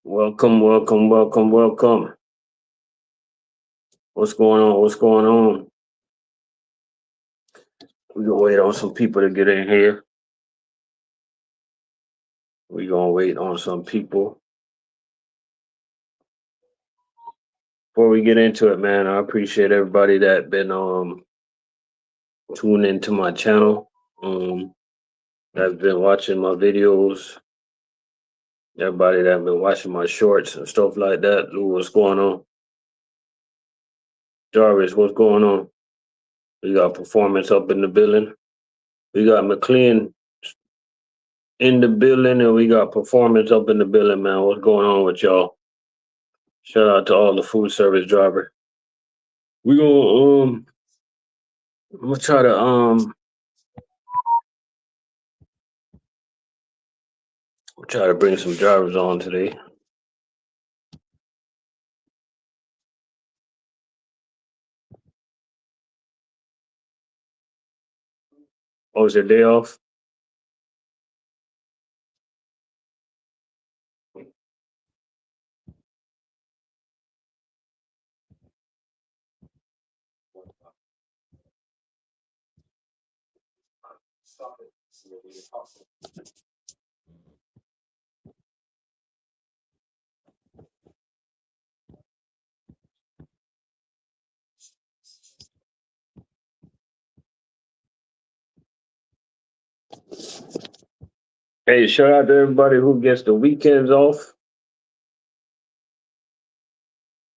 Welcome, welcome, welcome, welcome. What's going on? What's going on? We gonna wait on some people to get in here. We gonna wait on some people before we get into it, man. I appreciate everybody that been tuning into my channel. That's been watching my videos. Everybody that been watching my shorts and stuff like that. Lou, what's going on? Jarvis, what's going on? We got performance up in the building. We got McLean in the building, and we got performance up in the building, man. What's going on with y'all? Shout out to all the food service drivers. We gonna I'm gonna try to bring some drivers on today. Oh, is your day off? Hey, shout out to everybody who gets the weekends off.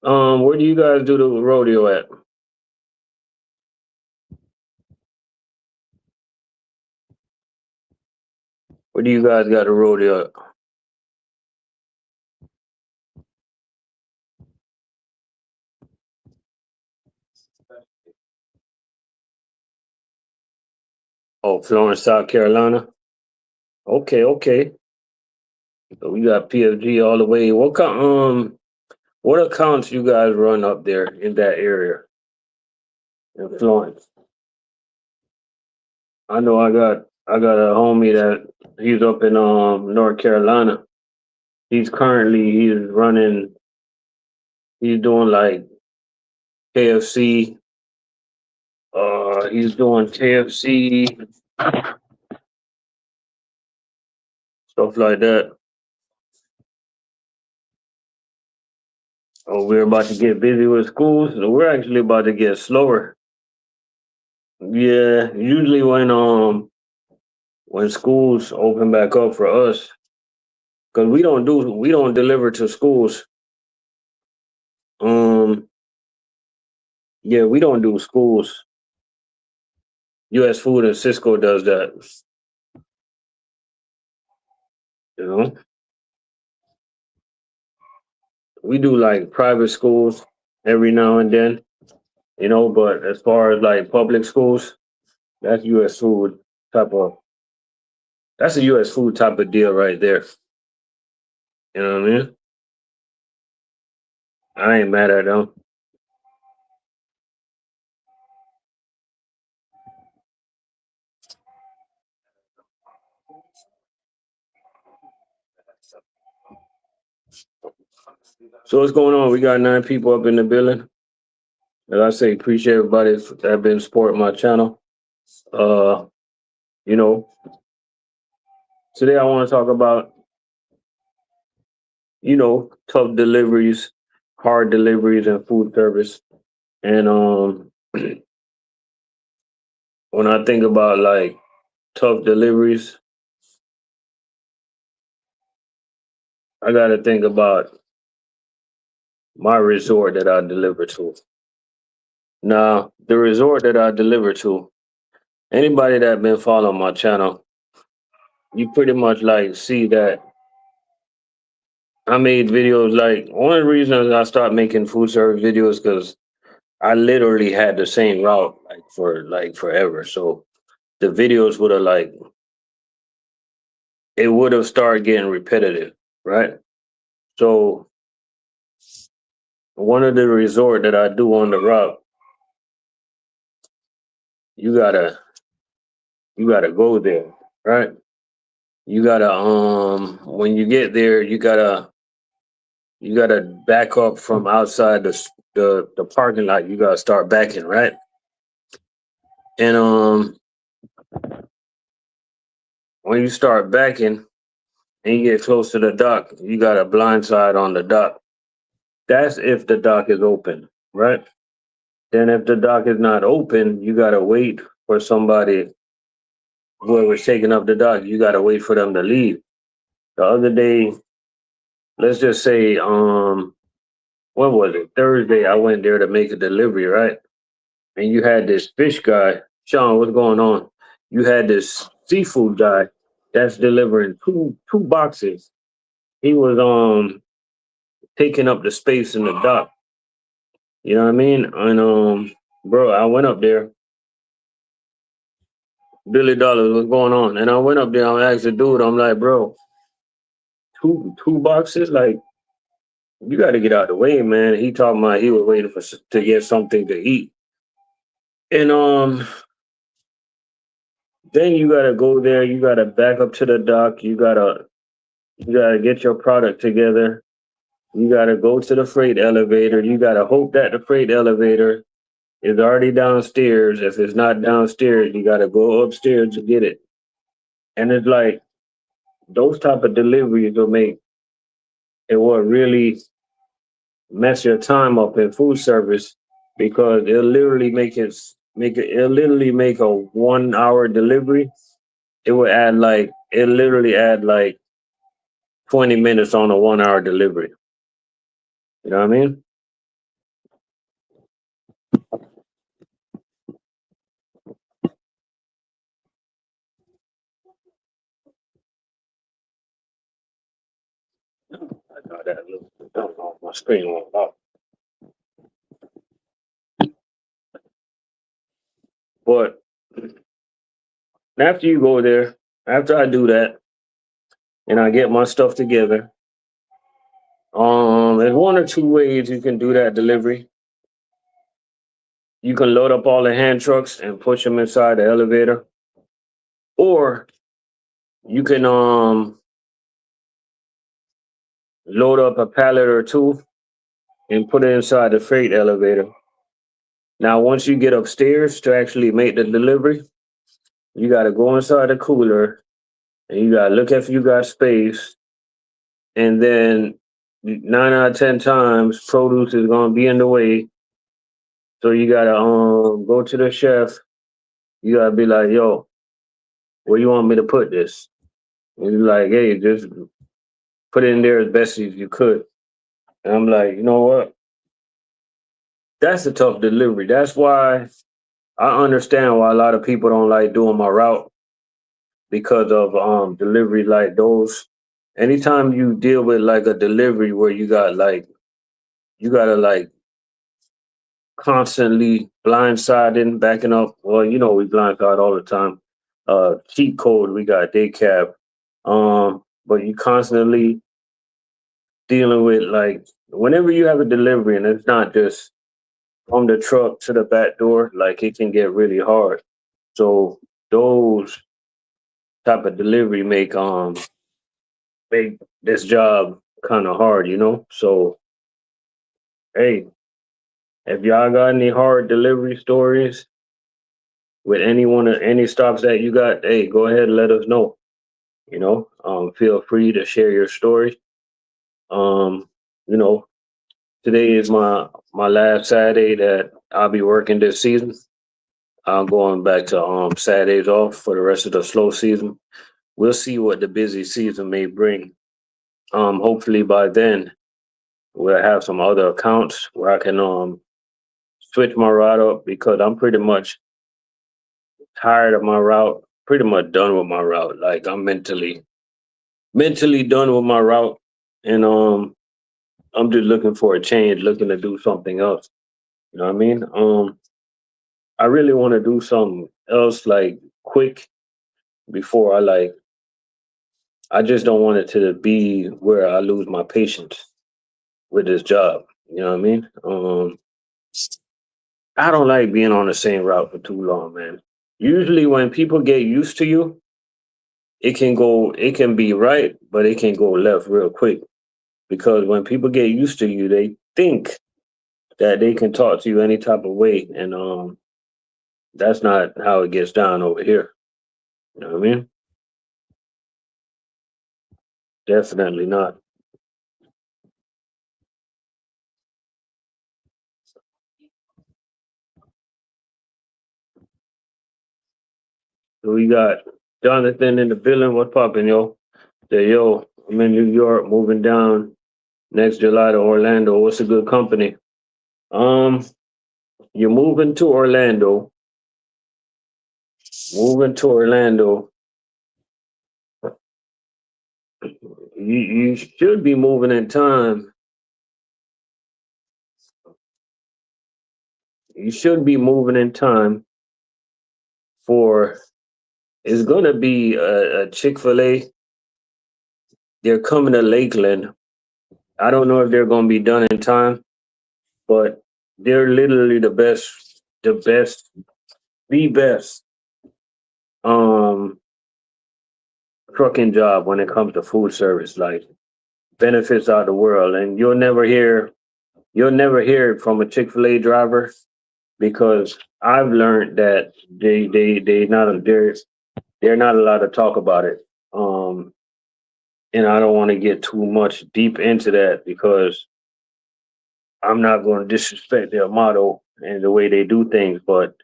Where do you guys do the rodeo at? Where do you guys got the rodeo at? Oh, Florence, South Carolina. Okay, okay. So we got PFG all the way. What accounts you guys run up there in that area in Florence? I know I got a homie that he's up in North Carolina. He's running. He's doing like KFC. He's doing KFC stuff like that. Oh, we're about to get busy with schools. So we're actually about to get slower. Yeah, usually when schools open back up for us, because we don't deliver to schools. Um, yeah, we don't do schools. U.S. Food and Cisco does that. You know, we do like private schools every now and then. You know, but as far as like public schools, that's U.S. Food type of that's a U.S. Food type of deal right there. You know what I mean? I ain't mad at them. So what's going on? We got 9 people up in the building. As I say, appreciate everybody that been supporting my channel. Uh, you know, today I want to talk about tough deliveries, hard deliveries, and food service. And when I think about like tough deliveries, I got to think about my resort that I deliver to. Now, the resort that I deliver to, anybody that been following my channel, you pretty much like see that I made videos. Like one of the reasons I started making food service videos because I literally had the same route like forever. So the videos would have like it would have started getting repetitive, right? So one of the resort that I do on the route, you gotta you gotta go there, right? You gotta when you get there, you gotta you gotta back up from outside the parking lot. You gotta start backing, right? And when you start backing and you get close to the dock, you got a blind side on the dock. That's if the dock is open, right? Then if the dock is not open, you gotta wait for somebody, whoever's taking up the dock, you gotta wait for them to leave. The other day, let's just say, what was it? Thursday, I went there to make a delivery, right? And you had this fish guy. Sean, what's going on? You had this seafood guy that's delivering two boxes. He was taking up the space in the dock. You know what I mean? And bro, I went up there. Billy Dollars, what's going on? And I went up there. I asked the dude. I'm like, bro, two boxes. Like, you got to get out of the way, man. He talking about he was waiting to get something to eat. And then you gotta go there. You gotta back up to the dock. You gotta get your product together. You gotta go to the freight elevator. You gotta hope that the freight elevator is already downstairs. If it's not downstairs, you gotta go upstairs to get it. And it's like those type of deliveries will make it will really mess your time up in food service because it'll literally make a 1 hour delivery. It literally add like 20 minutes on a 1 hour delivery. You know what I mean? I got that little, I don't know, my screen went off. But after you go there, after I do that and I get my stuff together, there's one or two ways you can do that delivery. You can load up all the hand trucks and push them inside the elevator, or you can load up a pallet or two and put it inside the freight elevator. Now, once you get upstairs to actually make the delivery, you got to go inside the cooler and you got to look if you got space. And then 9 out of 10 times, produce is going to be in the way. So you got to go to the chef. You got to be like, yo, where you want me to put this? And he's like, hey, just put it in there as best as you could. And I'm like, you know what? That's a tough delivery. That's why I understand why a lot of people don't like doing my route because of delivery like those. Anytime you deal with like a delivery where you gotta like constantly blindsiding, backing up. Well, you know we blindside all the time. Cheat code, we got day cab. But you constantly dealing with like whenever you have a delivery and it's not just from the truck to the back door, like it can get really hard. So those type of delivery make this job kind of hard, you know. So hey, if y'all got any hard delivery stories with any stops that you got, hey, go ahead and let us know. You know, feel free to share your story. Um, you know, today is my last Saturday that I'll be working this season. I'm going back to Saturdays off for the rest of the slow season. We'll see what the busy season may bring. Hopefully by then we'll have some other accounts where I can switch my route up because I'm pretty much tired of my route, pretty much done with my route. Like I'm mentally done with my route and I'm just looking for a change, looking to do something else. You know what I mean? I really want to do something else like quick before I just don't want it to be where I lose my patience with this job. You know what I mean? I don't like being on the same route for too long, man. Usually when people get used to you, it can be right, but it can go left real quick. because when people get used to you, they think that they can talk to you any type of way, and that's not how it gets down over here. You know what I mean? Definitely not. So we got Jonathan in the building. What's poppin', yo? Say, yo, I'm in New York, moving down next July to Orlando. What's a good company? Um, you're moving to Orlando. You should be moving in time. You should be moving in time for it's gonna be a Chick-fil-A. They're coming to Lakeland. I don't know if they're gonna be done in time, but they're literally the best um trucking job when it comes to food service. Like benefits out the world, and you'll never hear it from a Chick-fil-A driver because I've learned that they're not allowed to talk about it. And I don't want to get too much deep into that because I'm not going to disrespect their motto and the way they do things. But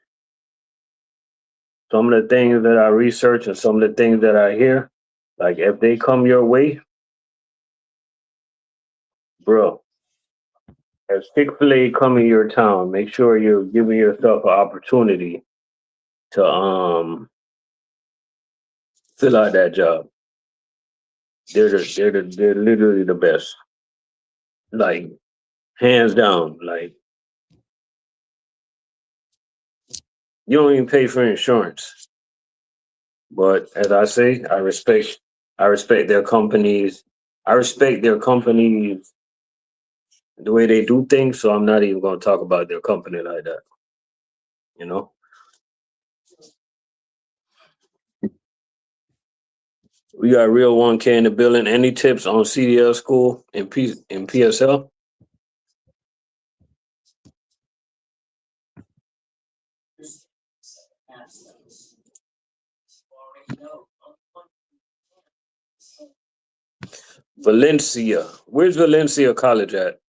some of the things that I research and some of the things that I hear, like if they come your way, bro, as Chick-fil-A come in your town, make sure you're giving yourself an opportunity to fill out that job. They're literally the best. Like hands down. Like you don't even pay for insurance. But as I say, I respect their companies. I respect their companies the way they do things, so I'm not even gonna talk about their company like that. You know? We got real 1K in the building. Any tips on CDL school and PSL? Valencia. Where's Valencia College at?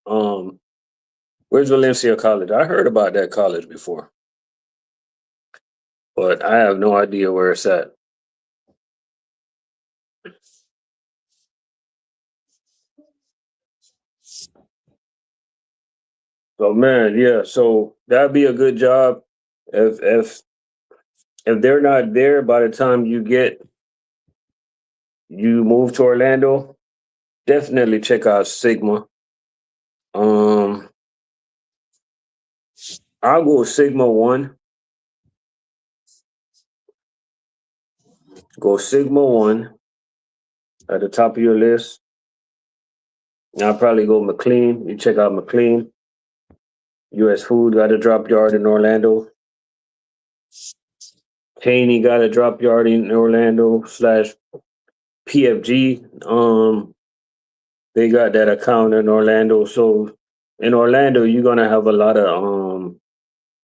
Where's Valencia College? I heard about that college before, but I have no idea where it's at. So man, yeah. So that'd be a good job if they're not there by the time you move to Orlando. Definitely check out Sigma. Um, I'll go Sigma one. Go Sigma one at the top of your list. And I'll probably go McLean. You check out McLean. U.S. Food got a drop yard in Orlando. Haney got a drop yard in Orlando slash PFG. They got that account in Orlando. So in Orlando, you're gonna have a lot of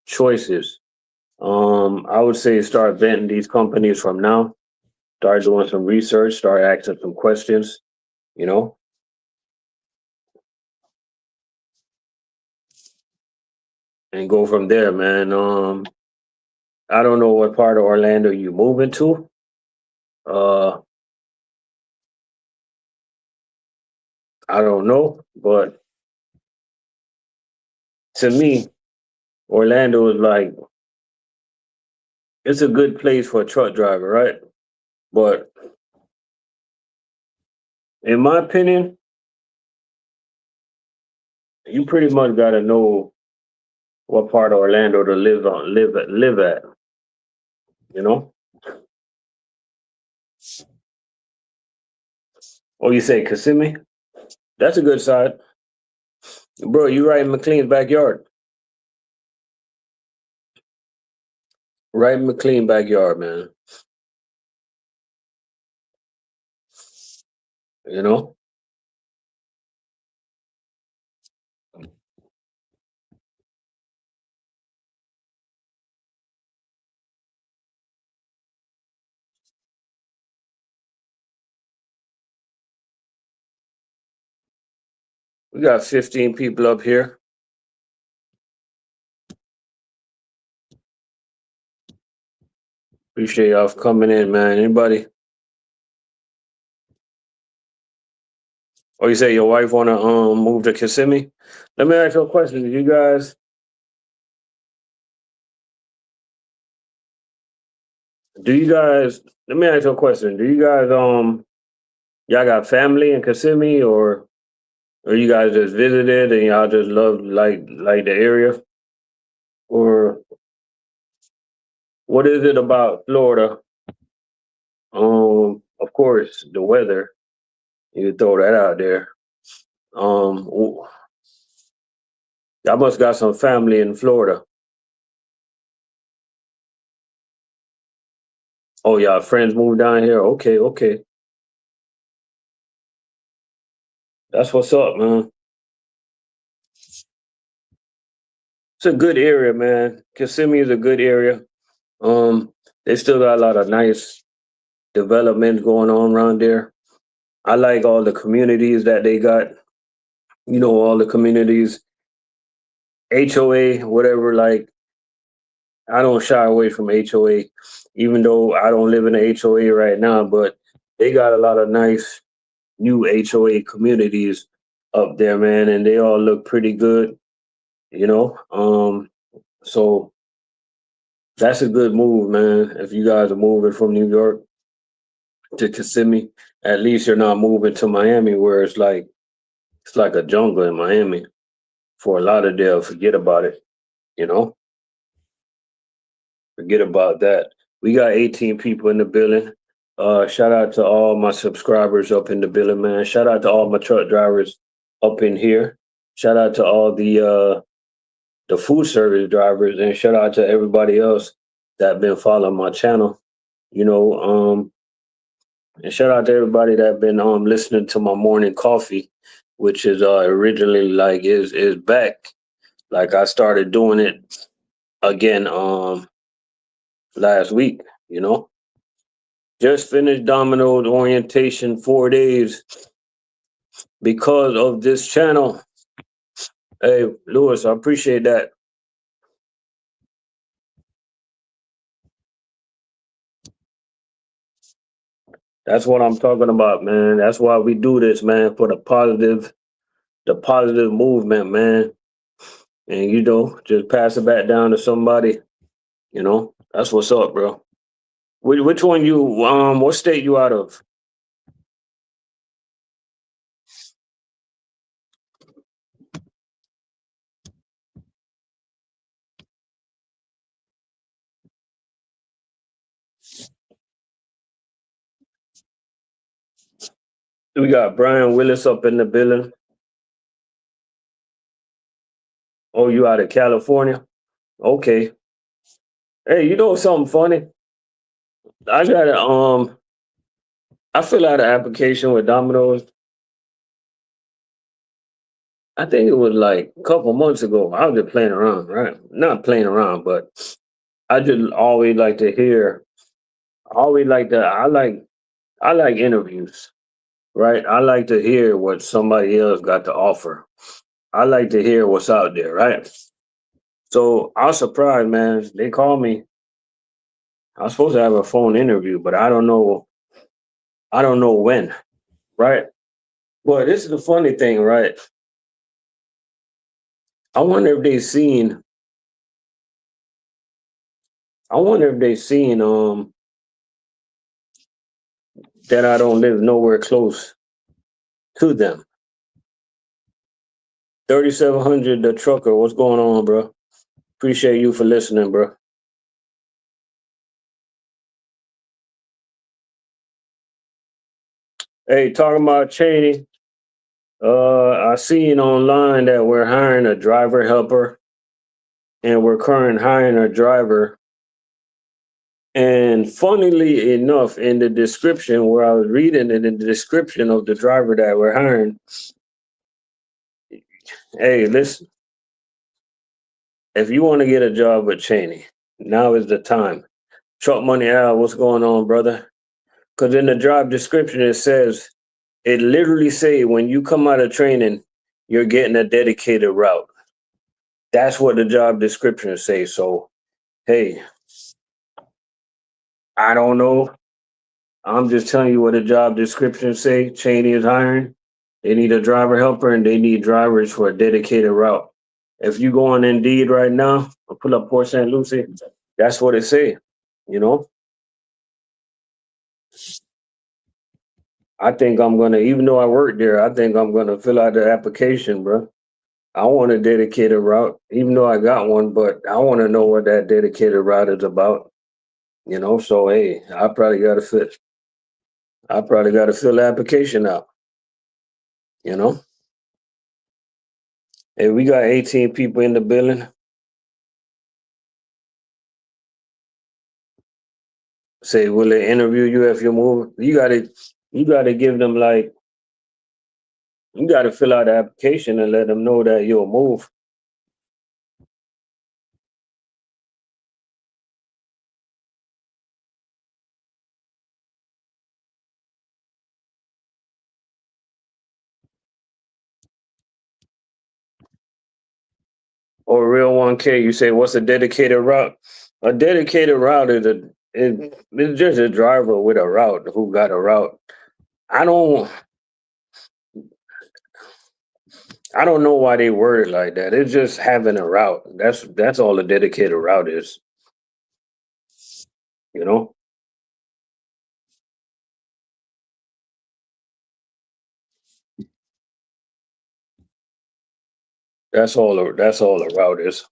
choices. I would say start vetting these companies from now. Start doing some research. Start asking some questions. You know, and go from there, man. I don't know what part of Orlando you moving to. Uh, I don't know, but to me, Orlando is like it's a good place for a truck driver, right? But in my opinion, you pretty much got to know what part of Orlando to live at. You know? Or you say Kissimmee? That's a good side, bro. You right in McLean's backyard, right in McLean backyard, man. You know? We got 15 people up here. Appreciate y'all for coming in, man. Anybody? Or you say your wife wanna move to Kissimmee? Let me ask you a question. Do you guys let me ask you a question. Do you guys y'all got family in Kissimmee, or you guys just visited and y'all just love like the area? Or what is it about Florida? Of course, the weather. You throw that out there. Y'all must got some family in Florida. Oh, y'all friends moved down here. Okay, okay. That's what's up, man. It's a good area, man. Kissimmee is a good area. Um, they still got a lot of nice development going on around there. I like all the communities that they got. You know, all the communities, HOA, whatever. Like, I don't shy away from HOA, even though I don't live in a HOA right now. But they got a lot of nice new HOA communities up there, man, and they all look pretty good. You know, so that's a good move, man. If you guys are moving from New York to Kissimmee, at least you're not moving to Miami, where it's like a jungle in Miami. For a lot of Lauderdale, forget about it. You know, forget about that. We got 18 people in the building. Shout out to all my subscribers up in the building, man. Shout out to all my truck drivers up in here. Shout out to all the food service drivers, and shout out to everybody else that been following my channel. You know, and shout out to everybody that been listening to my morning coffee, which is originally like is back. Like I started doing it again last week, you know. Just finished Domino's orientation 4 days because of this channel. Hey, Lewis, I appreciate that. That's what I'm talking about, man. That's why we do this, man, for the positive movement, man. And you know, just pass it back down to somebody, you know. That's what's up, bro. Which one you what state you out of? We got Brian Willis up in the building. Oh, you out of California? Okay. Hey, you know something funny? I got a I fill out an application with Domino's. I think it was like a couple months ago. I was just playing around, right? Not playing around, but I just always like to hear. I always like to. I like interviews, right? I like to hear what somebody else got to offer. I like to hear what's out there, right? So I was surprised, man. They called me. I was supposed to have a phone interview, but I don't know. I don't know when, right? But this is the funny thing, right? I wonder if they seen. I wonder if they seen that I don't live nowhere close to them. 3700 the trucker, what's going on, bro? Appreciate you for listening, bro. Hey, talking about Cheney, I seen online that we're hiring a driver helper and we're currently hiring a driver. And funnily enough, in the description where I was reading it, in the description of the driver that we're hiring, hey, listen, if you want to get a job with Cheney, now is the time. Truck Money Al, what's going on, brother? Because in the job description, it says, it literally say when you come out of training, you're getting a dedicated route. That's what the job description says. So, hey, I don't know. I'm just telling you what the job description say. Cheney is hiring. They need a driver helper and they need drivers for a dedicated route. If you go on Indeed right now, or pull up Port St. Lucie, that's what it say. You know, I think I'm gonna, even though I work there, I think I'm gonna fill out the application, bro. I want a dedicated route, even though I got one, but I want to know what that dedicated route is about. You know, so hey, I probably gotta fill the application out. You know, hey, we got 18 people in the building. Say, will they interview you if you move? You gotta give them like, you gotta fill out the application and let them know that you'll move. Or real 1K, you say, what's a dedicated route? A dedicated route it's just a driver with a route who got a route. I don't I don't know why they word it like that. It's just having a route. That's all a dedicated route is, you know? That's all a route is.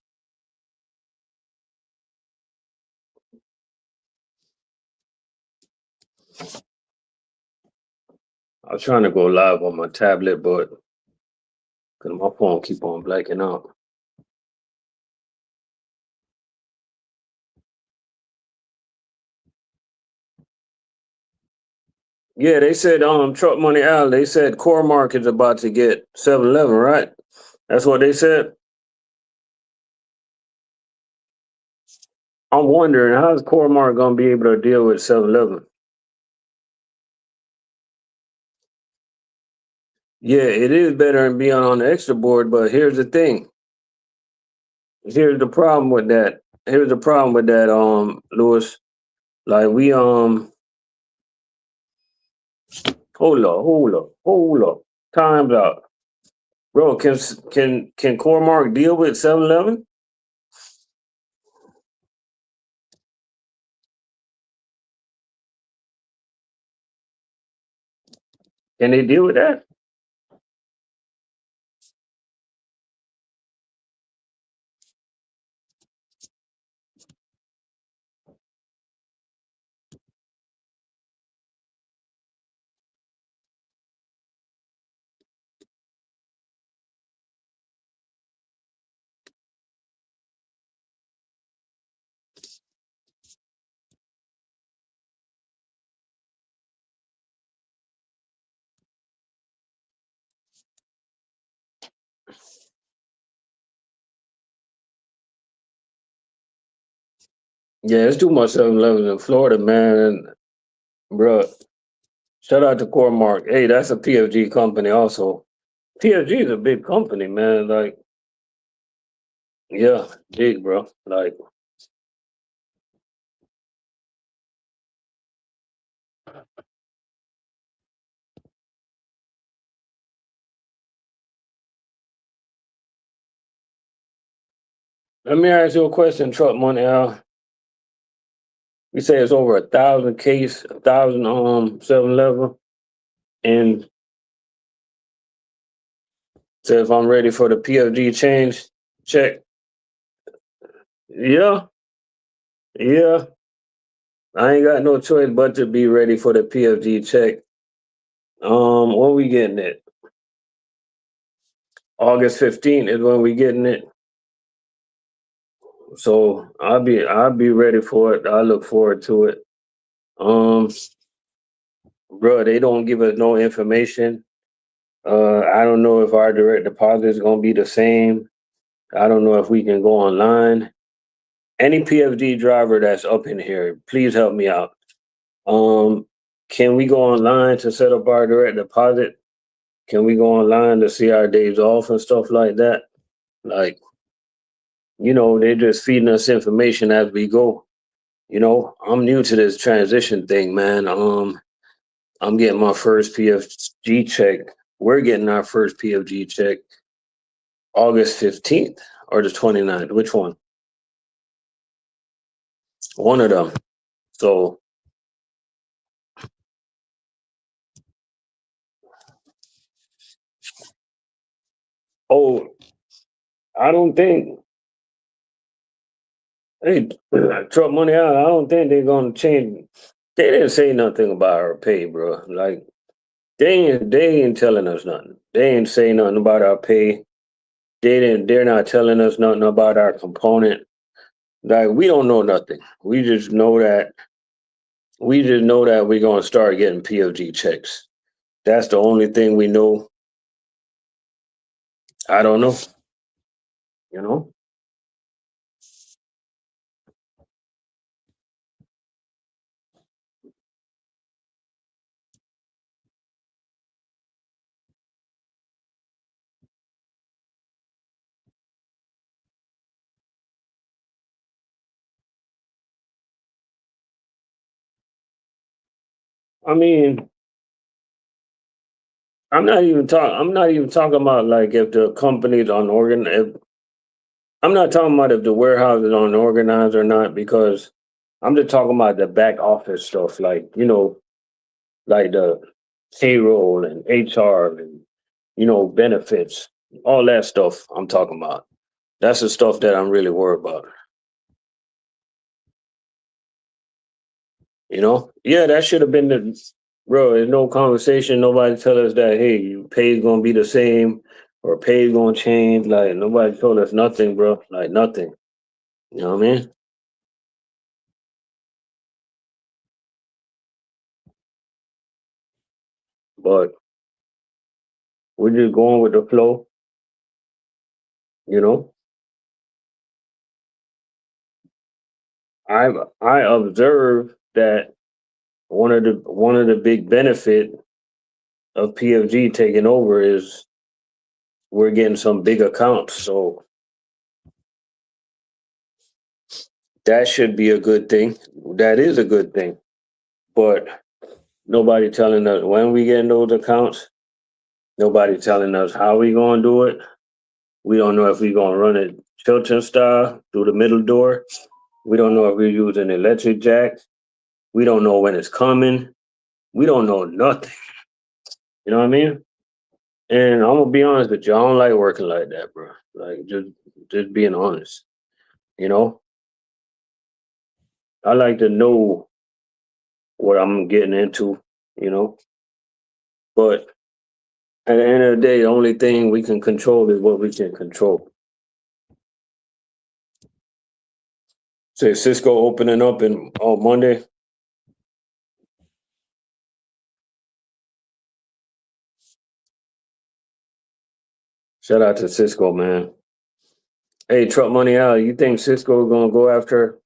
I was trying to go live on my tablet, but cause my phone keep on blacking out. Yeah, they said Truck Money Al, they said Core is about to get 7-Eleven, right? That's what they said. I'm wondering how's Core gonna be able to deal with 7-Eleven? Yeah, it is better than being on the extra board, but here's the thing. Here's the problem with that. Here's the problem with that, Lewis. Like we hold up. Time's out. Bro, can Cormark deal with 7-Eleven? Can they deal with that? Yeah, it's too much 7-Elevens in Florida, man. Bro, shout out to Cormark. Hey, that's a PFG company also. PFG is a big company, man. Like, yeah, big, bro. Like, let me ask you a question, Truck Money Al. You say it's over 1,000 7-Eleven. And so if I'm ready for the PFG change, check. Yeah, yeah. I ain't got no choice but to be ready for the PFG check. When we getting it? August 15th is when we getting it. So I'll be ready for it. I look forward to it. Um, bro, they don't give us no information. I don't know if our direct deposit is gonna be the same. I don't know if we can go online. Any PFD driver that's up in here, please help me out. Um, can we go online to set up our direct deposit? Can we go online to see our days off and stuff like that? Like, they're just feeding us information as we go. I'm new to this transition thing, man. I'm getting my first PFG check. We're getting our first PFG check August 15th or the 29th. Which one? One of them. So, oh, I don't think, hey, Truck Money Out, I don't think they're going to change. They didn't say nothing about our pay, bro. Like, they ain't telling us nothing. They ain't saying nothing about our pay. They're not telling us nothing about our component. Like, we don't know nothing. We just know that we're gonna start getting PFG checks. That's the only thing we know. I don't know, you know? I mean, I'm not even talking about like if the company's unorganized. I'm not talking about if the warehouse is unorganized or not, because I'm just talking about the back office stuff, like the payroll and HR and benefits, all that stuff I'm talking about. That's the stuff that I'm really worried about. Yeah, that should have been the bro. There's no conversation. Nobody tell us that hey, your pay is gonna be the same or pay is gonna change. Like nobody told us nothing, bro. Like nothing. You know what I mean? But we're just going with the flow. You know, I I observe that one of the big benefit of PFG taking over is we're getting some big accounts. So that should be a good thing. That is a good thing. But nobody telling us when we get in those accounts. Nobody telling us how we gonna do it. We don't know if we gonna run it Chilton style through the middle door. We don't know if we're using electric jack. We don't know when it's coming. We don't know nothing. You know what I mean? And I'm gonna be honest with you, I don't like working like that, bro. Like just being honest. You know, I like to know what I'm getting into. You know, but at the end of the day, the only thing we can control is what we can control. Say Cisco opening up on Monday. Shout out to Cisco, man. Hey, Truck Money Out, you think Cisco gonna go after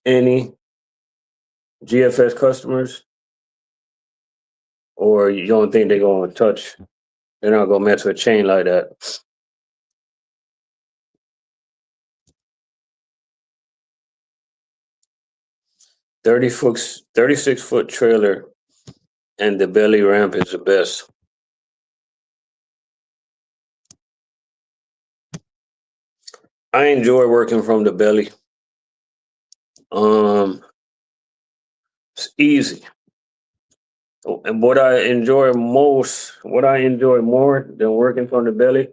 any GFS customers, or you don't think they're gonna touch? They're not gonna mess with chain like that. 30 foot, 36-foot trailer, and the belly ramp is the best. I enjoy working from the belly. Um, it's easy. And what I enjoy more than working from the belly,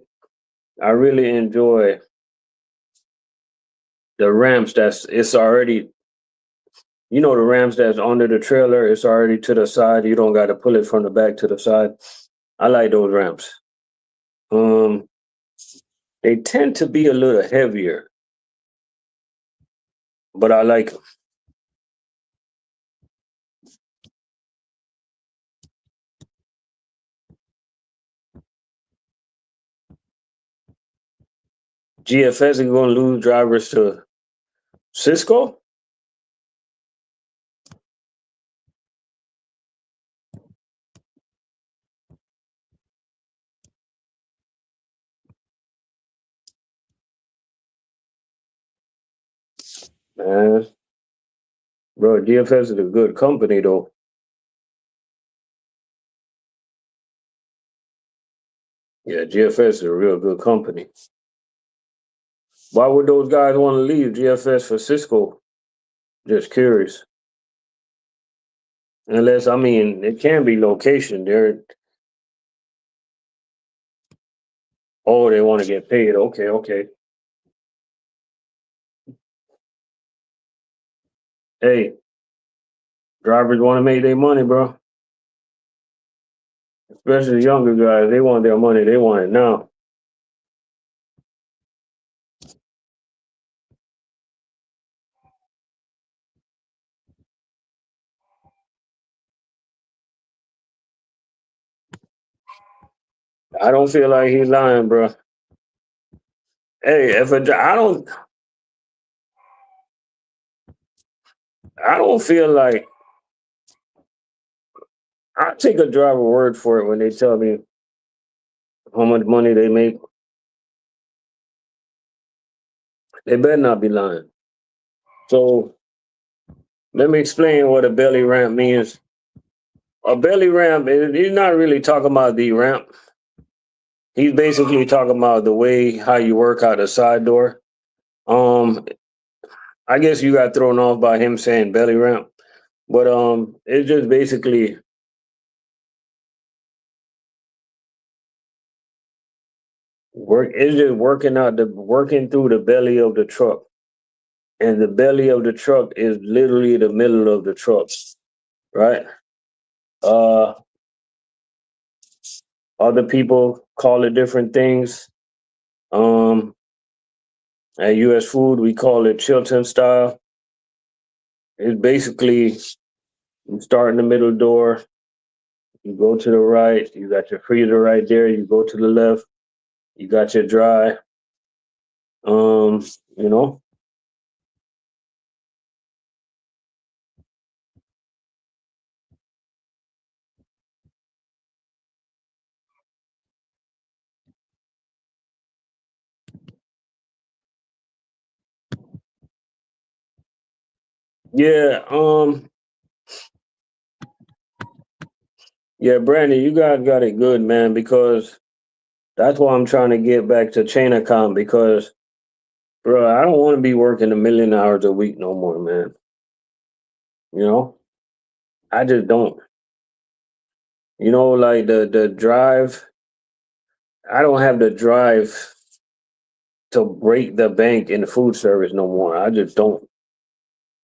I really enjoy the ramps. It's already, the ramps that's under the trailer. It's already to the side. You don't got to pull it from the back to the side. I like those ramps. Um, they tend to be a little heavier, but I like them. GFS is going to lose drivers to Cisco. man, bro, GFS is a good company though. Yeah, GFS is a real good company. Why would those guys want to leave GFS for Cisco? Just curious. Unless, I mean, it can be location. Oh, they want to get paid. Okay, okay. Hey, drivers want to make their money, bro. Especially the younger guys. They want their money. They want it now. I don't feel like he's lying, bro. Hey, I don't feel like I take a driver word for it when they tell me how much money they make. They better not be lying. So let me explain what a belly ramp means. A belly ramp, he's not really talking about the ramp. He's basically talking about the way how you work out the side door. Um, I guess you got thrown off by him saying belly ramp, but it's just basically work. It's just working through the belly of the truck, and the belly of the truck is literally the middle of the truck, right? Uh, Other people call it different things. Um, at US Food, we call it Chilton style. It's basically you start in the middle door, you go to the right, you got your freezer right there, you go to the left, you got your dry. Um, you know? Yeah, yeah, Brandon, you guys got it good, man, because that's why I'm trying to get back to Chainacom because bro, I don't want to be working 1 million hours a week no more, man. You know? I just don't. Like the drive, I don't have the drive to break the bank in the food service no more. I just don't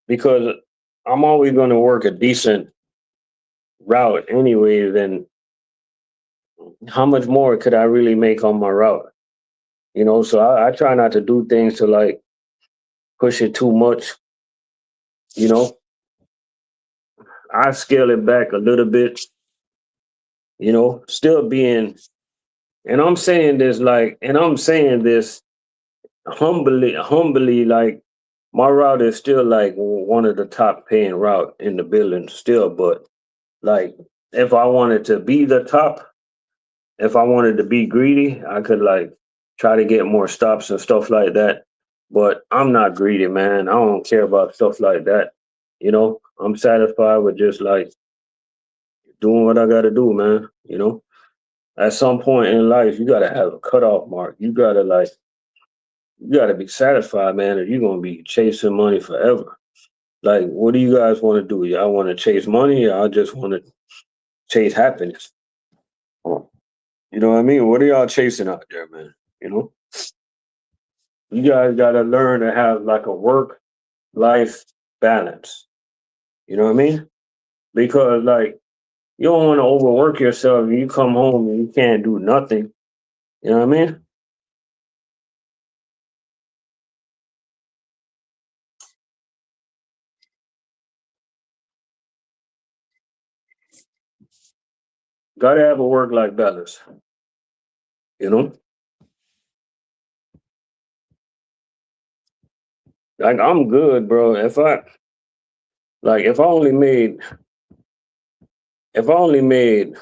because I'm always going to work a decent route anyway. Then how much more could I really make on my route? So I try not to do things to like push it too much. You know, I scale it back a little bit. Still being, and I'm saying this humbly, like my route is still like one of the top paying route in the building still, but like if I wanted to be the top, if I wanted to be greedy, I could like try to get more stops and stuff like that. But I'm not greedy, man. I don't care about stuff like that. I'm satisfied with just like doing what I gotta do, man. At some point in life, you gotta have a cutoff mark. You gotta be satisfied, man, or you're gonna be chasing money forever. Like, what do you guys want to do? Y'all want to chase money, or I just want to chase happiness? Oh, you know what I mean? What are y'all chasing out there, man? You know, you guys gotta learn to have like a work life balance. You know what I mean? Because like you don't want to overwork yourself. And you come home and you can't do nothing. You know what I mean? Gotta have a work life balance. You know, like I'm good, bro. If I only made if I only made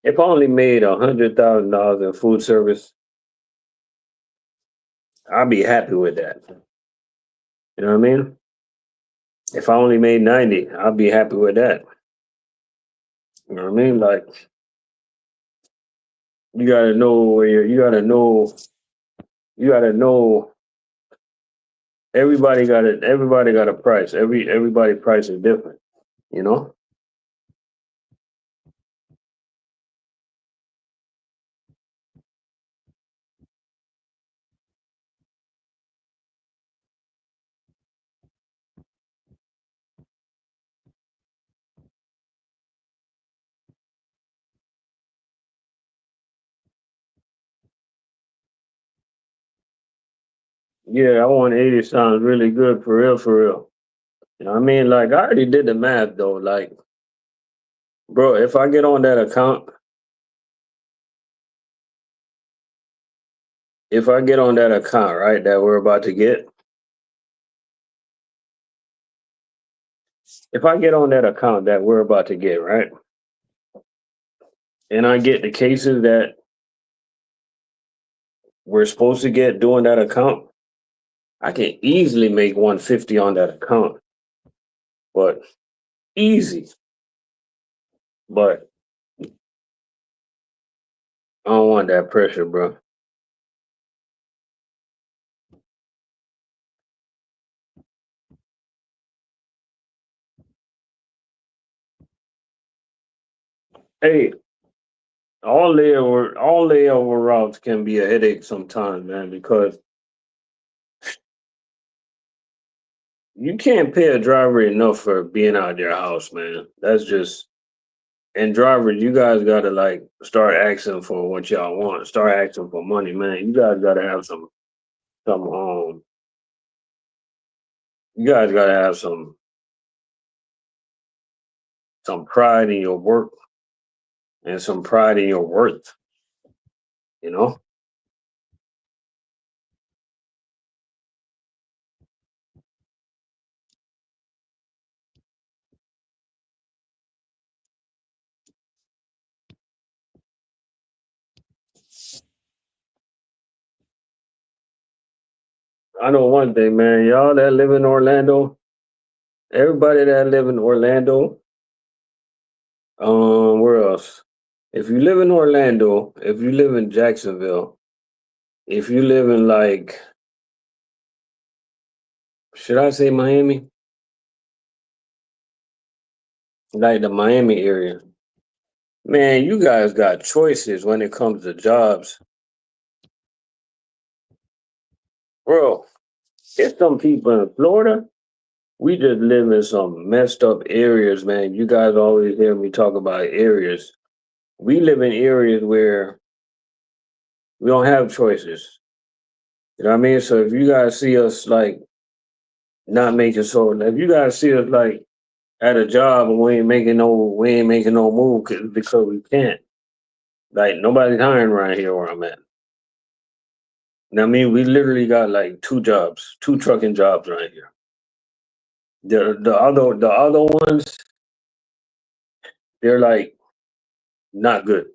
If I only made $100,000 in food service, I'd be happy with that. You know what I mean? If I only made 90, I'd be happy with that. You know what I mean? Like you gotta know where you gotta know everybody got a price. Everybody price is different, you know? Yeah, I want 80 sounds really good for real, for real. You know what I mean? Like I already did the math though. Like, bro, if I get on that account, right, that we're about to get, if I get on that account that we're about to get, right, and I get the cases that we're supposed to get doing that account, I can easily make 150 on that account. But easy. But I don't want that pressure, bro. Hey, all layover routes can be a headache sometimes, man, because you can't pay a driver enough for being out their house, man. That's just and drivers, you guys gotta like start asking for what y'all want. Start asking for money, man. You guys gotta have some you guys gotta have some pride in your work and some pride in your worth, you know? I know one thing, man. Y'all that live in Orlando, everybody that live in Orlando, where else? If you live in Orlando, if you live in Jacksonville, if you live in like, should I say Miami? Like the Miami area. Man, you guys got choices when it comes to jobs. Bro, there's some people in Florida. We just live in some messed up areas, man. You guys always hear me talk about areas. We live in areas where we don't have choices. You know what I mean? So if you guys see us like not making so if you guys see us like at a job and we ain't making no move because we can't. Like nobody's hiring around here where I'm at. You know what I mean? We literally got like two jobs, two trucking jobs right here. The other ones, they're like not good.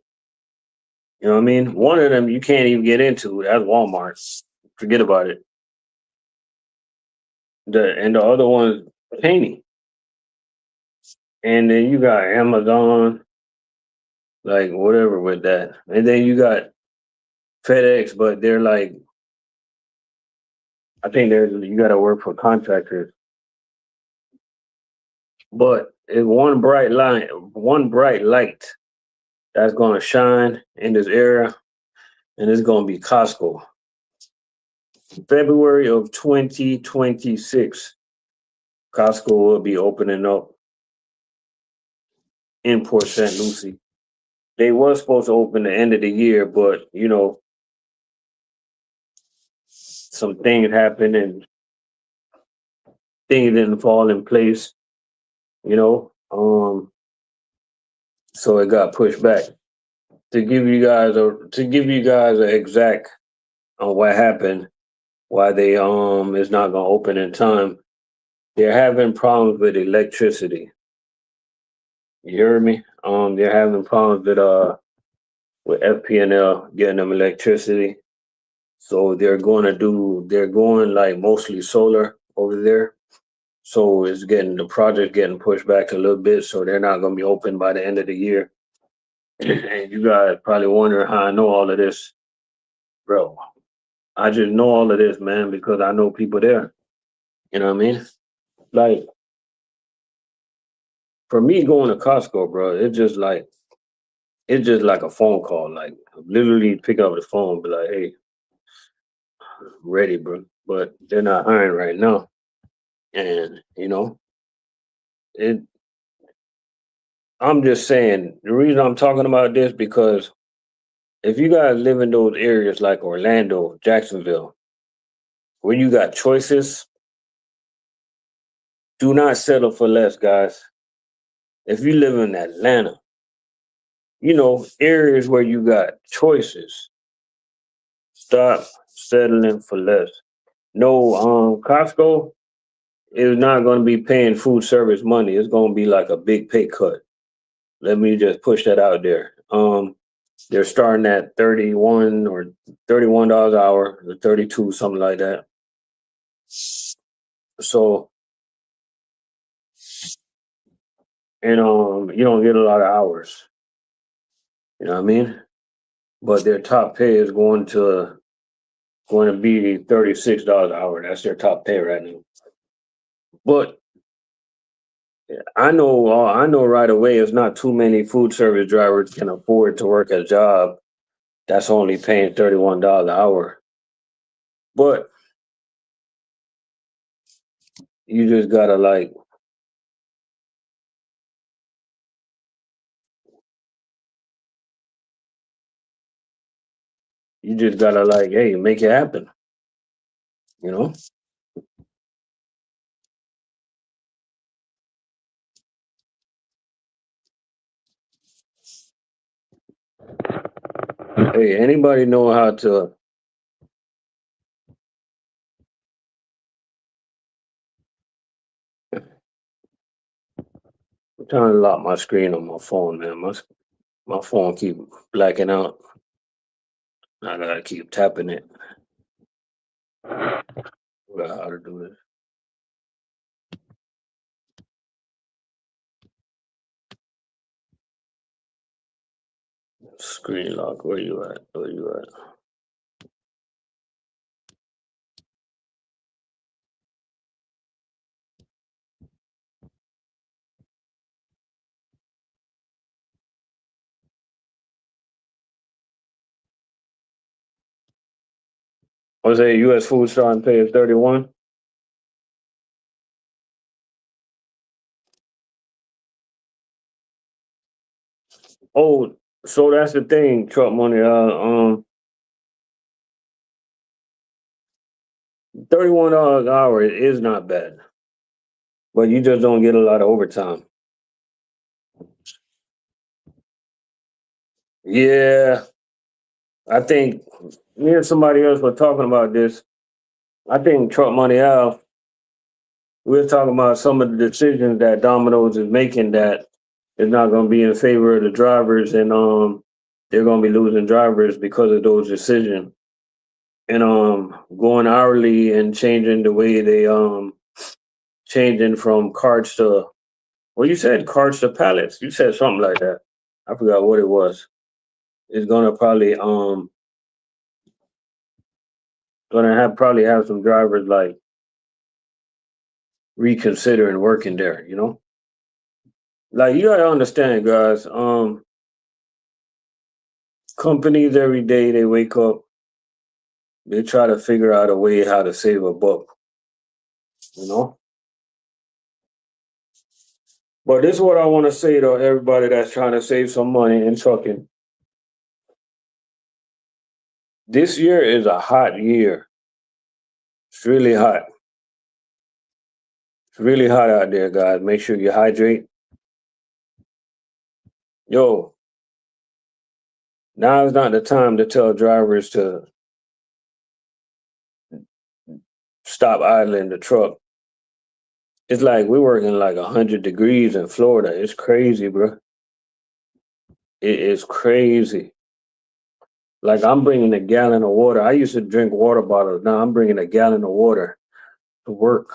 You know what I mean? One of them you can't even get into. That's Walmart. Forget about it. The other one's Cheney. And then you got Amazon, like whatever with that. And then you got FedEx, but they're like I think there's you gotta work for contractors. But it's one bright light that's gonna shine in this area, and it's gonna be Costco. February of 2026, Costco will be opening up in Port St. Lucie. They were supposed to open the end of the year, but some things happened and things didn't fall in place, you know. So it got pushed back. To give you guys an exact on what happened, why they is not gonna open in time. They're having problems with electricity. You hear me? They're having problems with with FPNL getting them electricity. So they're going like mostly solar over there. So the project getting pushed back a little bit. So they're not going to be open by the end of the year. And you guys probably wondering how I know all of this, bro. I just know all of this, man, because I know people there. You know what I mean? Like for me going to Costco, bro, it's just like a phone call. Like literally pick up the phone, be like, "Hey, I'm ready, bro." But they're not hiring right now, and it. I'm just saying the reason I'm talking about this because if you guys live in those areas like Orlando, Jacksonville, where you got choices, do not settle for less, guys. If you live in Atlanta, areas where you got choices, stop settling for less. No, Costco is not going to be paying food service money. It's going to be like a big pay cut. Let me just push that out there. They're starting at 31 or $31 an hour, or 32, something like that. So, and you don't get a lot of hours. You know what I mean? But their top pay is going to be $36 an hour. That's their top pay right now. But I know right away. It's not too many food service drivers can afford to work a job that's only paying $31 an hour. But you just gotta hey, make it happen. You know. Hey, anybody know how to? I'm trying to lock my screen on my phone, man. My phone keep blacking out. I gotta keep tapping it. Forgot how to do this. Screen lock. Where you at? Where you at? Was a U.S. food starting pay is 31? Oh, so that's the thing, truck money. $31 an hour is not bad, but you just don't get a lot of overtime. Yeah, I think me and somebody else were talking about this. I think Truck Money Al, we're talking about some of the decisions that Domino's is making that is not going to be in favor of the drivers, and they're going to be losing drivers because of those decisions. And going hourly and changing the way they changing from carts to well, you said carts to pallets. You said something like that. I forgot what it was. It's gonna probably gonna have probably have some drivers like reconsidering working there, you know? Like you gotta understand, guys, companies every day they wake up, they try to figure out a way how to save a buck, you know? But this is what I wanna say to everybody that's trying to save some money in trucking. This year is a hot year. It's really hot. It's really hot out there, guys. Make sure you hydrate. Yo, now is not the time to tell drivers to stop idling the truck. It's like we're working like 100 degrees in Florida. It's crazy, bro. It is crazy. Like I'm bringing a gallon of water. I used to drink water bottles. Now I'm bringing a gallon of water to work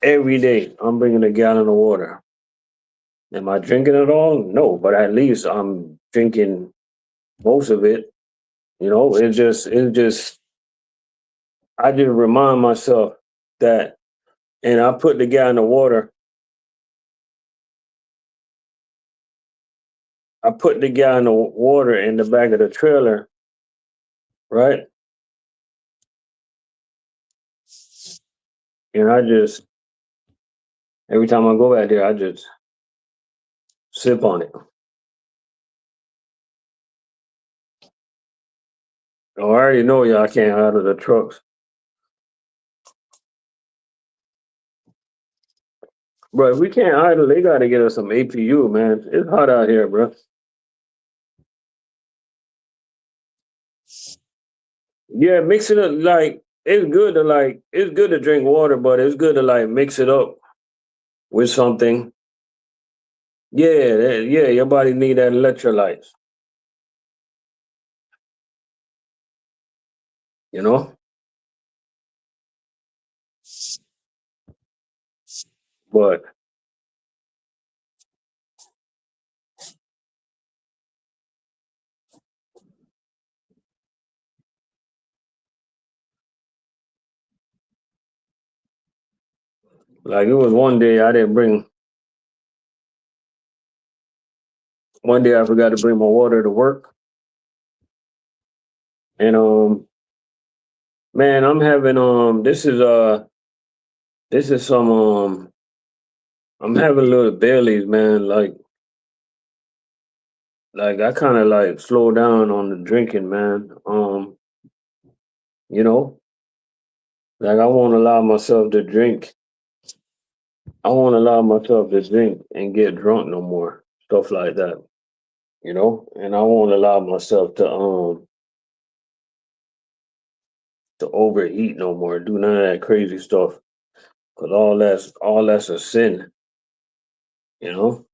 every day. I'm bringing a gallon of water. Am I drinking it all? No, but at least I'm drinking most of it. I just remind myself that, and I put the gallon of water. I put the gallon of water in the back of the trailer, right? And I just every time I go back there, I just sip on it. Oh, I already know y'all can't out of the trucks, bro. If we can't idle, they got to get us some APU, man. It's hot out here, bro. Yeah, mix it up. Like it's good to drink water, but it's good to like mix it up with something. Yeah, yeah. Your body need that electrolytes, you know. But like it was one day I didn't bring. One day I forgot to bring my water to work, and man, I'm having this is some I'm having a little bellies, man. Like I kind of like slow down on the drinking, man. You know, like I won't allow myself to drink. I won't allow myself to drink and get drunk no more. Stuff like that, you know. And I won't allow myself to overeat no more. Do none of that crazy stuff, cause all that's a sin, you know.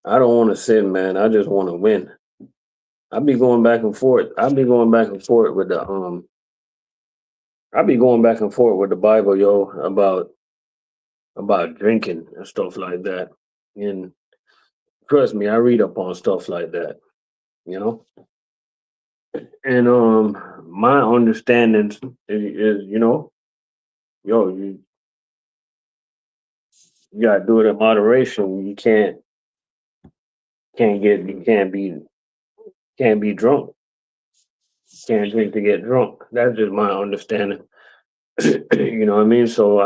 I don't want to sin, man. I just want to win. I be going back and forth. I be going back and forth with the I be going back and forth with the Bible, yo, about drinking and stuff like that. And trust me, I read up on stuff like that, you know. And my understanding is yo, you gotta do it in moderation. You can't be drunk. Can't drink to get drunk. That's just my understanding. You know what I mean? So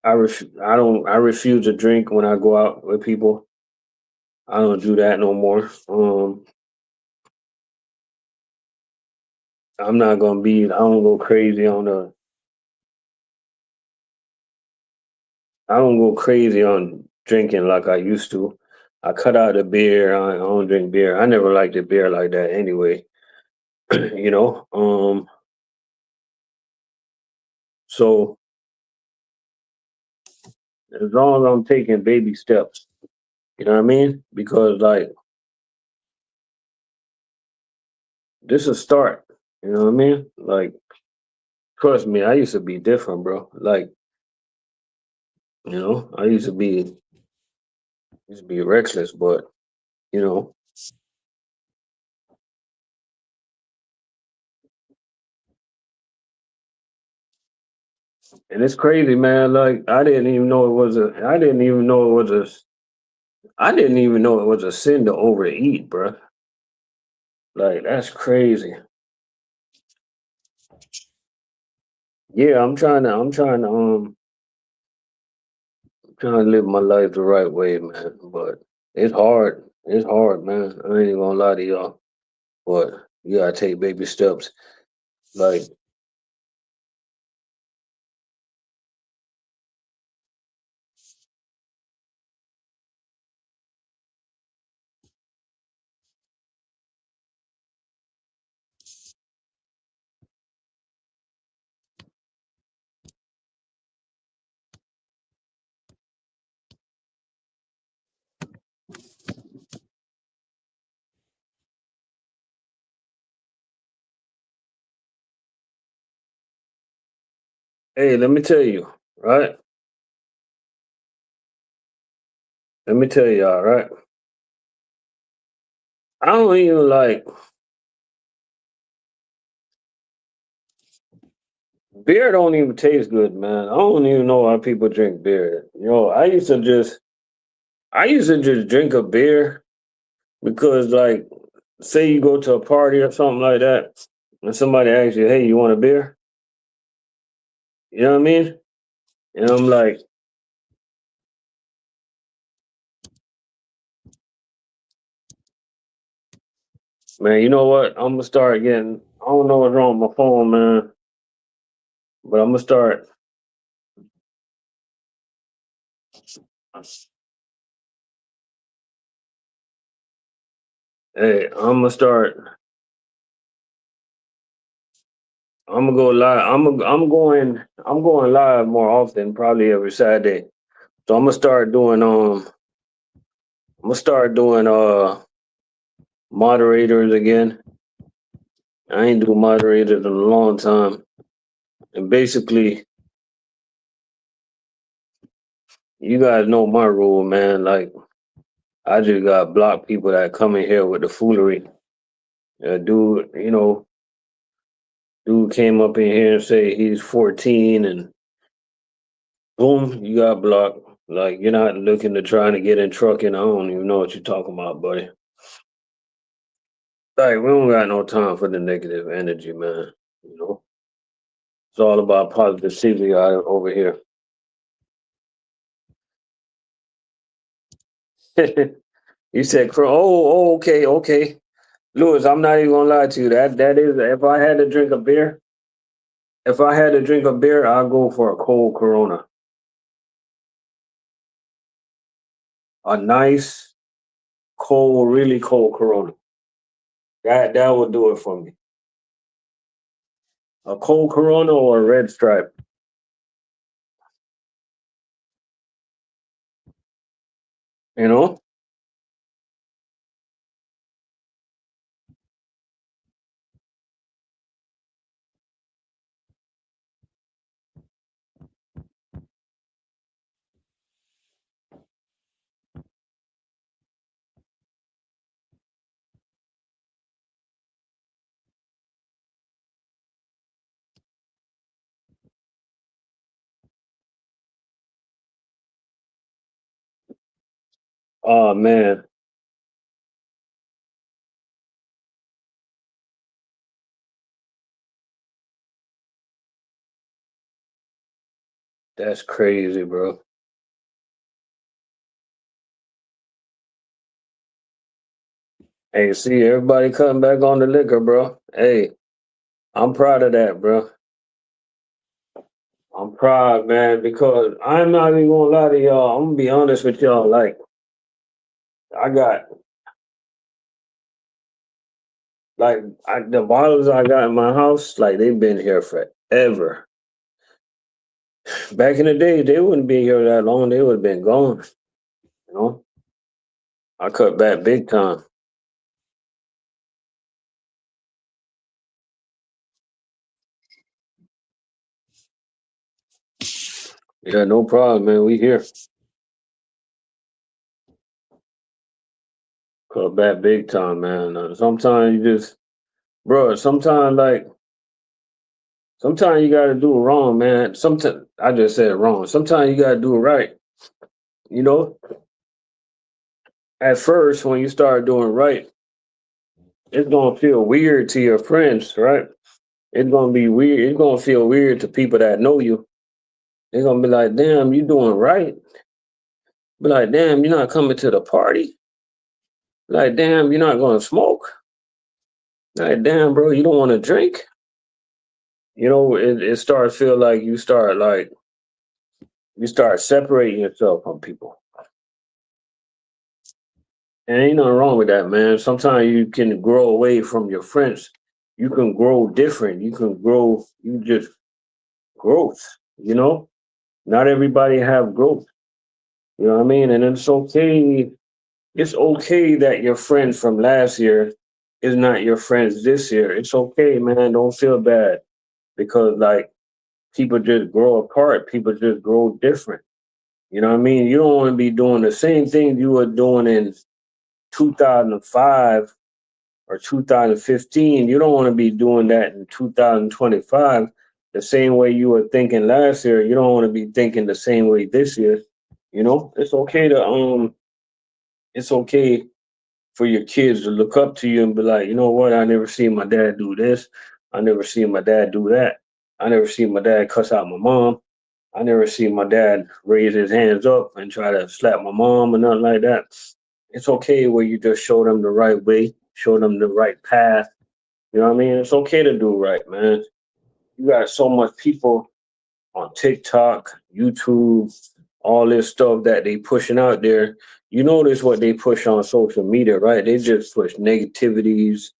I refuse to drink when I go out with people. I don't do that no more. I'm not gonna be. I don't go crazy on the. I don't go crazy on drinking like I used to. I cut out the beer. I don't drink beer. I never liked the beer like that anyway. you know. So as long as I'm taking baby steps, you know what I mean? Because like this is a start. You know what I mean? Like trust me, I used to be different, bro. Like I used to be reckless, but you know, and it's crazy, man. Like I didn't even know it was a. I didn't even know it was a sin to overeat, bro. Like that's crazy. Yeah, I'm trying to live my life the right way, man. But it's hard. It's hard, man. I ain't gonna lie to y'all. But you gotta take baby steps. Like Hey, let me tell you, right? Let me tell y'all, right? I don't even like beer. Don't even taste good, man. I don't even know why people drink beer. I used to just drink a beer because, like, say you go to a party or something like that, and somebody asks you, "Hey, you want a beer?" You know what I mean? And I'm like, man, you know what? I'm gonna start getting. I don't know what's wrong with my phone, man, but I'm gonna start. Hey, I'm gonna start. I'm gonna go live. I'm going live more often, probably every Saturday. So I'm gonna start doing. I'm gonna start doing moderators again. I ain't do moderators in a long time, and basically, you guys know my rule, man. Like, I just got block people that come in here with the foolery. Dude, dude came up in here and say he's 14 and boom, you got blocked. Like you're not looking to trying to get in trucking. I don't even know what you're talking about, buddy. Like we don't got no time for the negative energy, man. You know, it's all about positivity out over here. You said, okay, okay, Lewis. I'm not even gonna lie to you. That is, if I had to drink a beer, if I had to drink a beer, I'd go for a cold Corona, a nice cold, really cold Corona. That would do it for me. A cold Corona or a red stripe. You know? Oh man, that's crazy, bro. Hey, see everybody cutting back on the liquor, bro. Hey, I'm proud of that, bro. I'm proud, man, because I'm not even gonna lie to y'all. I'm gonna be honest with y'all. Like, I got the bottles I got in my house, like they've been here forever. Back in the day, they wouldn't be here that long. They would have been gone. You know, I cut back big time. Yeah, no problem, man. We here. Cut back big time, man. Sometimes you just, bro. Sometimes you gotta do it wrong, man. Sometimes I just said it wrong. Sometimes you gotta do it right. You know, at first when you start doing right, it's gonna feel weird to your friends, right? It's gonna be weird. It's gonna feel weird to people that know you. They're gonna be like, "Damn, you doing right?" Be like, "Damn, you're not coming to the party." Like, "Damn, you're not gonna smoke." Like, "Damn, bro, you don't want to drink." It starts feel like you start separating yourself from people. And ain't nothing wrong with that, man. Sometimes you can grow away from your friends. You can grow different. You can grow. You just growth. You know, not everybody have growth. You know what I mean? And it's okay. It's okay that your friends from last year is not your friends this year. It's okay, man. Don't feel bad because like People just grow apart. People just grow different. You know what I mean? You don't want to be doing the same thing you were doing in 2005 or 2015. You don't want to be doing that in 2025. The same way you were thinking last year, you don't want to be thinking the same way this year. You know, it's okay for your kids to look up to you and be like, you know what, I never seen my dad do this. I never seen my dad do that. I never seen my dad cuss out my mom. I never seen my dad raise his hands up and try to slap my mom or nothing like that. It's okay where you just show them the right way, show them the right path. You know what I mean? It's okay to do right, man. You got so much people on TikTok, YouTube, all this stuff that they pushing out there. You notice what they push on social media, right? They just push negativities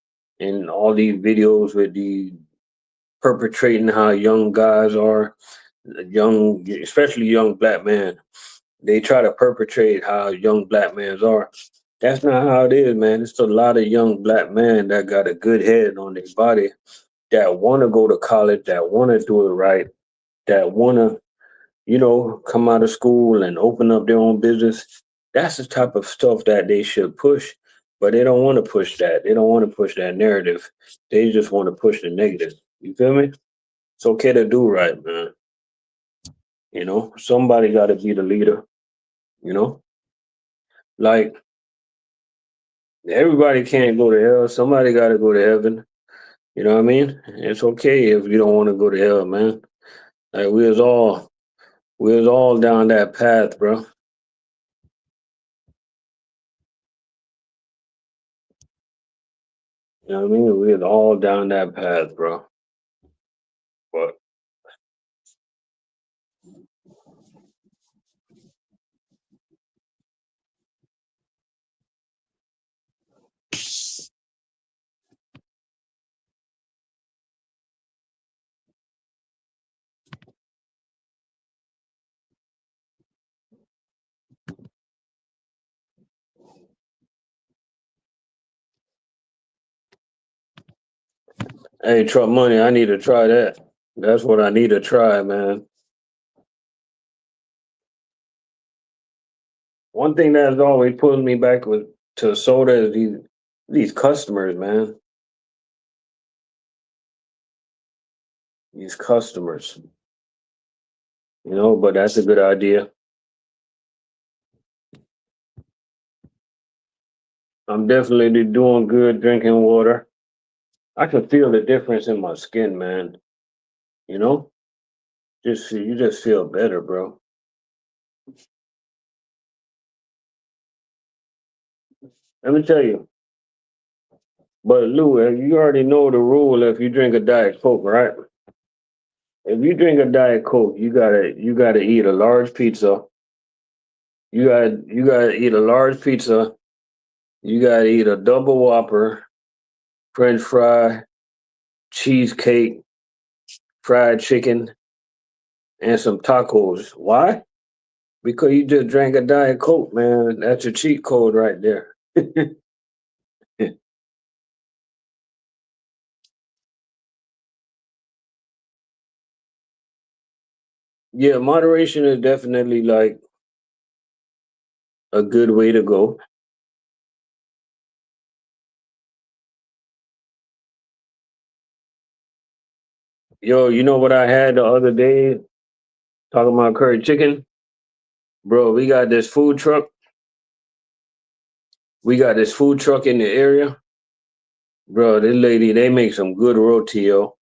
and all these videos with the perpetrating how young guys are, young, especially young black men. They try to perpetrate how young black men are. That's not how it is, man. It's a lot of young black men that got a good head on their body that want to go to college, that want to do it right, that want to, come out of school and open up their own business. That's the type of stuff that they should push, but they don't want to push that. They don't want to push that narrative. They just want to push the negative. You feel me? It's okay to do right, man. Somebody got to be the leader, you know? Like, everybody can't go to hell. Somebody got to go to heaven. You know what I mean? It's okay if you don't want to go to hell, man. Like, we was all down that path, bro. You know what I mean? We was all down that path, bro. But hey, Trump money, I need to try that. That's what I need to try, man. One thing that's always pulling me back with to soda is these customers, man. These customers. But that's a good idea. I'm definitely doing good drinking water. I can feel the difference in my skin, man. You know? You just feel better, bro. Let me tell you. But Lou, you already know the rule if you drink a Diet Coke, right? If you drink a Diet Coke, you gotta eat a large pizza. You gotta eat a large pizza. You gotta eat a double whopper, French fry, cheesecake, fried chicken, and some tacos. Why? Because you just drank a Diet Coke, man. That's a cheat code right there. Yeah, moderation is definitely like a good way to go. Yo, you know what I had the other day talking about curry chicken? Bro, we got this food truck. We got this food truck in the area. Bro, this lady, they make some good roti, yo.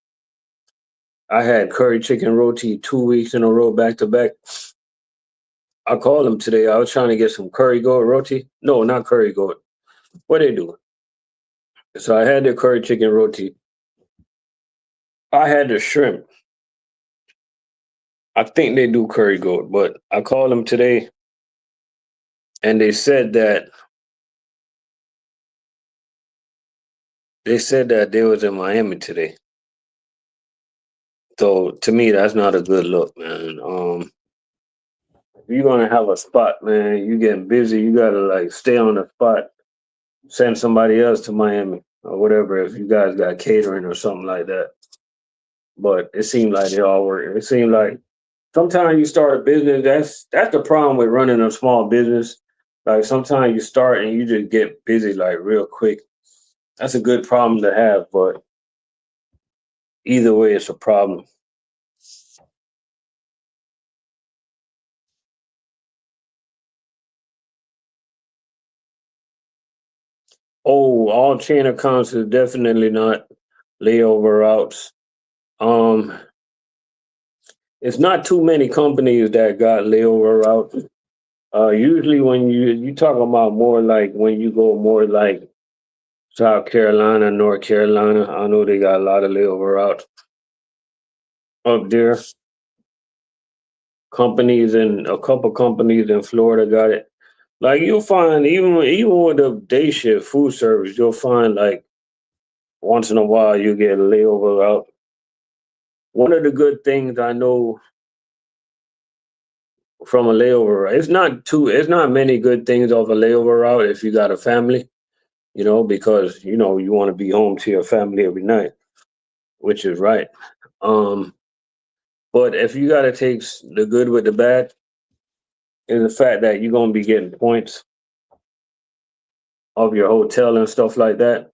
I had curry chicken roti 2 weeks in a row back to back. I called them today. I was trying to get some curry goat roti. No, not curry goat. What they do? So I had the curry chicken roti. I had the shrimp. I think they do curry goat, but I called them today and they said that they was in Miami today. So to me, that's not a good look, man. If you're gonna have a spot, man, you getting busy, you gotta like stay on the spot, send somebody else to Miami or whatever if you guys got catering or something like that. but it seemed like they all work. It seemed like sometimes you start a business. That's the problem with running a small business. Like sometimes you start and you just get busy like real quick. That's a good problem to have, but either way, it's a problem. Oh, all chain accounts is definitely not layover routes. Um, it's not too many companies that got layover routes. Usually when you talk about more like when you go more like South Carolina, North Carolina, I know they got a lot of layover routes up there. Companies and a couple companies in Florida got it. Like you'll find even with the day shift food service, you'll find like once in a while you get a layover route. One of the good things I know from a layover route, it's not many good things off a layover route if you got a family, because you want to be home to your family every night, which is right. Um, but if you got to take the good with the bad, is the fact that you're gonna be getting points of your hotel and stuff like that.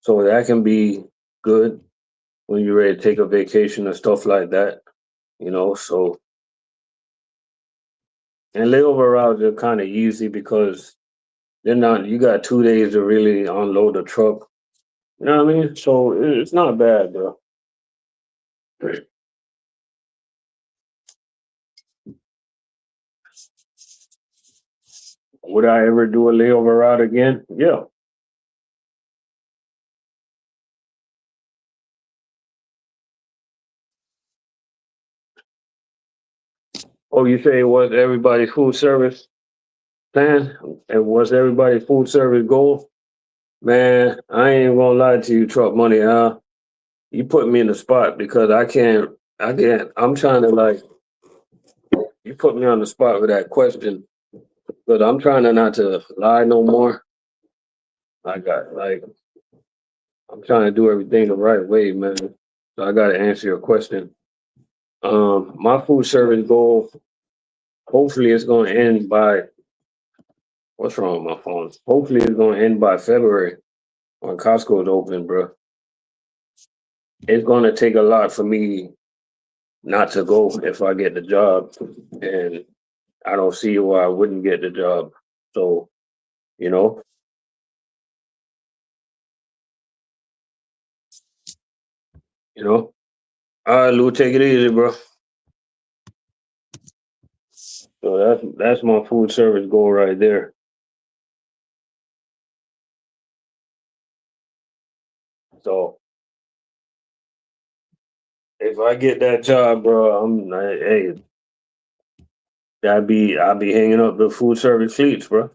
So that can be good when you're ready to take a vacation and stuff like that. So and layover routes are kind of easy because they're not. You got 2 days to really unload the truck. You know what I mean? So it's not bad, bro. Would I ever do a layover route again? Yeah. Oh, you say it was everybody's food service plan? It was everybody's food service goal? Man, I ain't gonna lie to you, truck money, huh? You put me in the spot because I can't, I'm trying to like, you put me on the spot with that question, but I'm trying to not to lie no more. I got, like, I'm trying to do everything the right way, man. So I got to answer your question. My food service goal, hopefully it's going to end by, what's wrong with my phone? Hopefully it's going to end by February when Costco's open, bro. It's going to take a lot for me not to go if I get the job. And I don't see why I wouldn't get the job. So, you know, you know. All right, Lou, take it easy, bro. So that's my food service goal right there. So if I get that job, bro, I'm like, hey, I'll be hanging up the food service fleets, bro.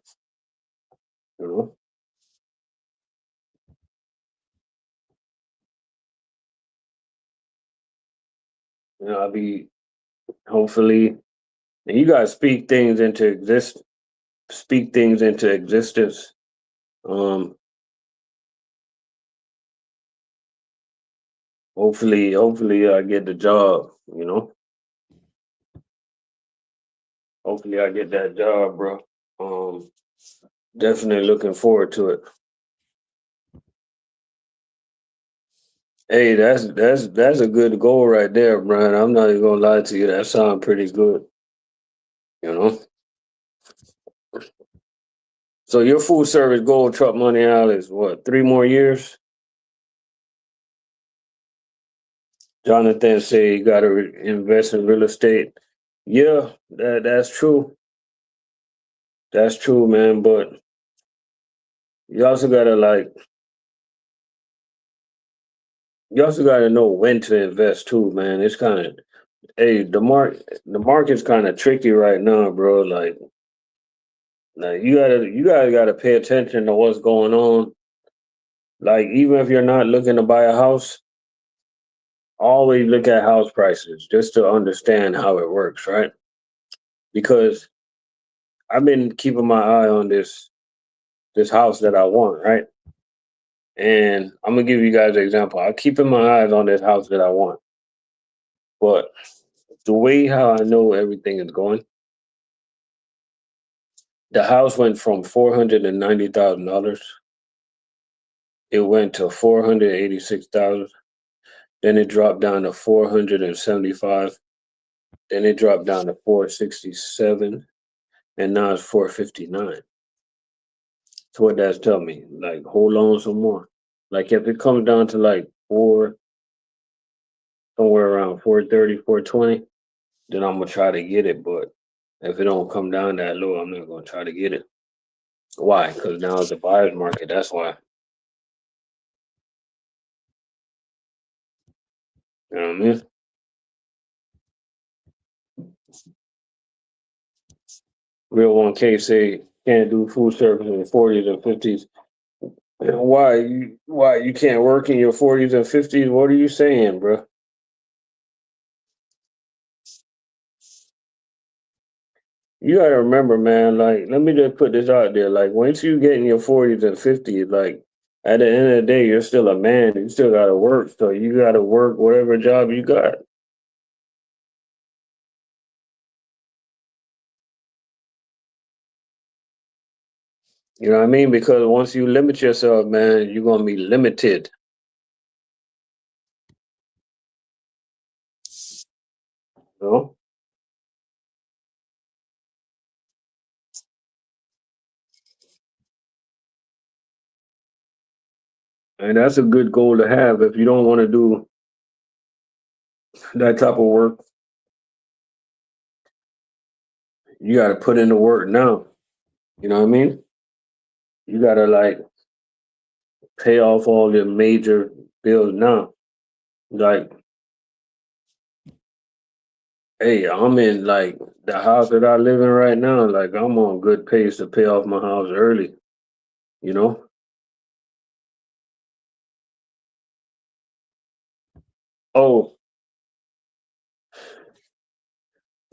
You know, I'll be hopefully, and you gotta speak things into existence. Um, hopefully I get the job. Hopefully I get that job, bro. Um, definitely looking forward to it. Hey, that's a good goal right there, Brian. I'm not even gonna lie to you. That sounds pretty good. You know. So your food service goal, truck money out, is what? 3 more years? Jonathan said you got to invest in real estate. Yeah, that's true. That's true, man. But you also gotta know when to invest too, man. It's kind of hey the market's kind of tricky right now, bro. Like you guys gotta pay attention to what's going on. Like even if you're not looking to buy a house, always look at house prices just to understand how it works, right? Because I've been keeping my eye on this house that I want, right? And I'm gonna give you guys an example. I'm keeping my eyes on this house that I want. But the way how I know everything is going, the house went from $490,000. It went to 486,000. Then it dropped down to 475. Then it dropped down to 467, and now it's 459. So what that's telling me, like, hold on some more. Like if it comes down to like somewhere around 430, 420, then I'm gonna try to get it. But if it don't come down that low, I'm not gonna try to get it. Why? Because now it's a buyer's market. That's why. You know what I mean? Real 1K say can't do food service in the 40s and 50s. Why you can't work in your 40s and 50s? What are you saying, bro? You gotta remember, man, like, let me just put this out there. Like, once you get in your 40s and 50s, like, at the end of the day, you're still a man. You still gotta work. So you gotta work whatever job you got. You know what I mean? Because once you limit yourself, man, you're gonna be limited. You know? And that's a good goal to have if you don't want to do that type of work. You gotta put in the work now. You know what I mean? You gotta like pay off all your major bills now. Like, hey, I'm in like the house that I live in right now. Like, I'm on good pace to pay off my house early. You know? Oh,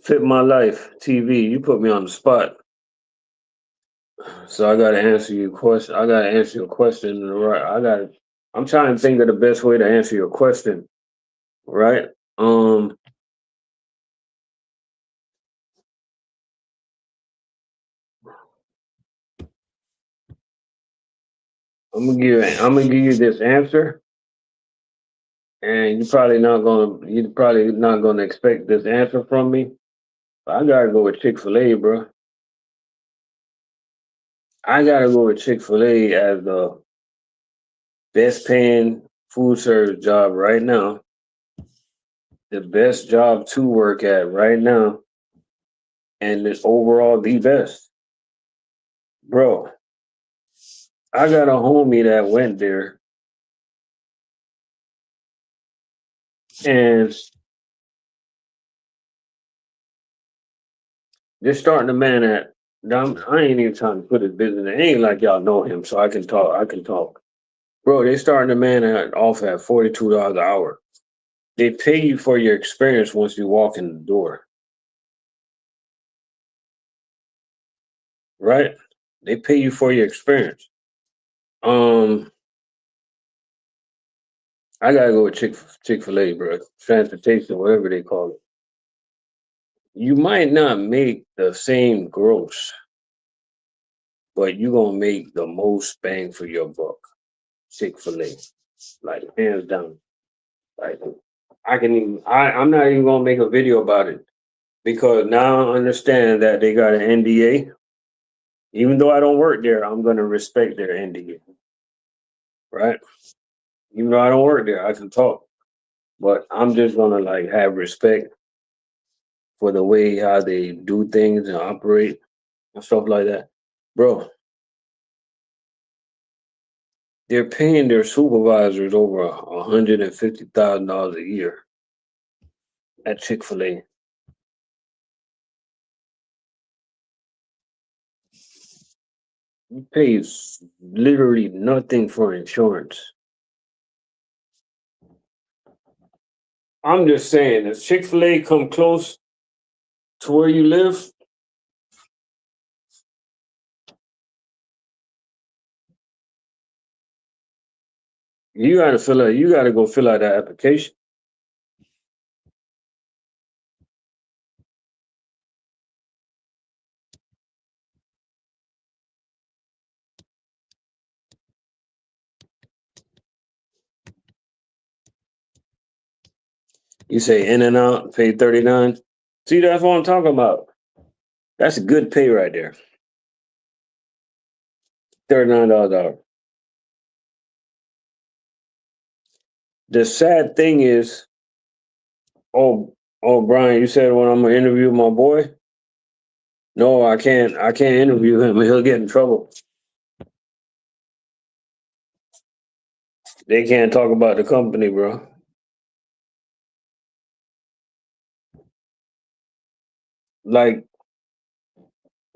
Fit My Life TV. You put me on the spot, so I gotta answer your question. I gotta answer your question. Right? I'm trying to think of the best way to answer your question. Right? I'm gonna give you this answer, and you're probably not gonna expect this answer from me. But I gotta go with Chick-fil-A, bro. I gotta go with Chick-fil-A as the best paying food service job right now, the best job to work at right now, and it's overall the best. Bro, I got a homie that went there, and they're starting the man at I ain't even trying to put his business. It ain't like y'all know him, so I can talk. I can talk. Bro, they starting the man off at $42 an hour. They pay you for your experience once you walk in the door, right? They pay you for your experience. Um, I gotta go with Chick-fil-A, bro. Transportation, whatever they call it. You might not make the same gross, but you gonna make the most bang for your buck. Chick-fil-A, like hands down. Like I'm not even gonna make a video about it because now I understand that they got an NDA. Even though I don't work there, I'm gonna respect their NDA, right? Even though I don't work there, I can talk, but I'm just gonna like have respect for the way how they do things and operate and stuff like that. Bro, they're paying their supervisors over $150,000 a year at Chick-fil-A. You pay literally nothing for insurance. I'm just saying, if Chick-fil-A come close to where you live, you gotta go fill out that application. You say in and out, pay 39. See, that's what I'm talking about. That's a good pay right there. $39 an hour. The sad thing is, oh, Brian, you said when I'm gonna interview my boy. No, I can't. I can't interview him. He'll get in trouble. They can't talk about the company, bro. Like,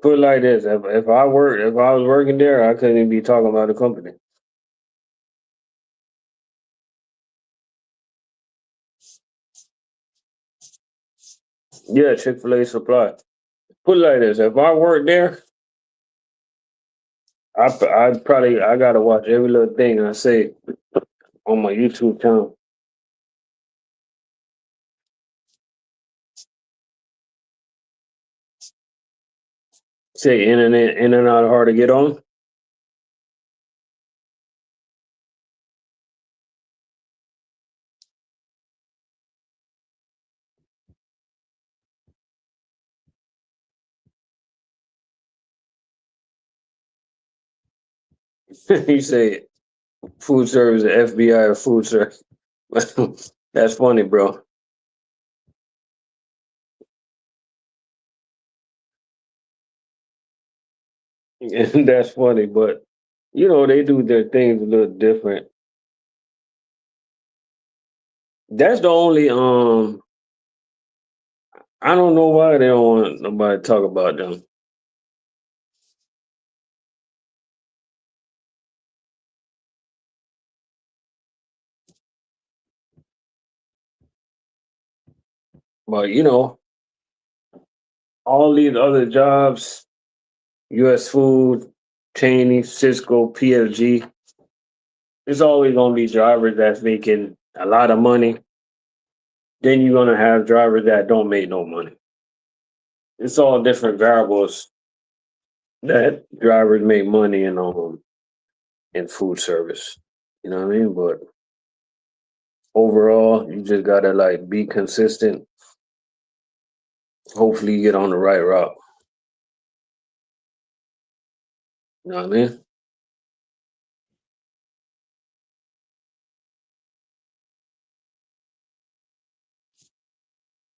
put it like this: if I was working there, I couldn't even be talking about the company. Yeah, Chick-fil-A supply. Put it like this: if I worked there, I gotta watch every little thing I say on my YouTube channel. Say in and out hard to get on. You say food service, FBI, or food service. That's funny, bro. And that's funny, but they do their things a little different. That's the only I don't know why they don't want nobody to talk about them. But all these other jobs, US Food, Cheney, Cisco, PFG, it's always gonna be drivers that's making a lot of money. Then you're gonna have drivers that don't make no money. It's all different variables that drivers make money in food service. You know what I mean? But overall, you just gotta like be consistent. Hopefully, you get on the right route. You know what I mean?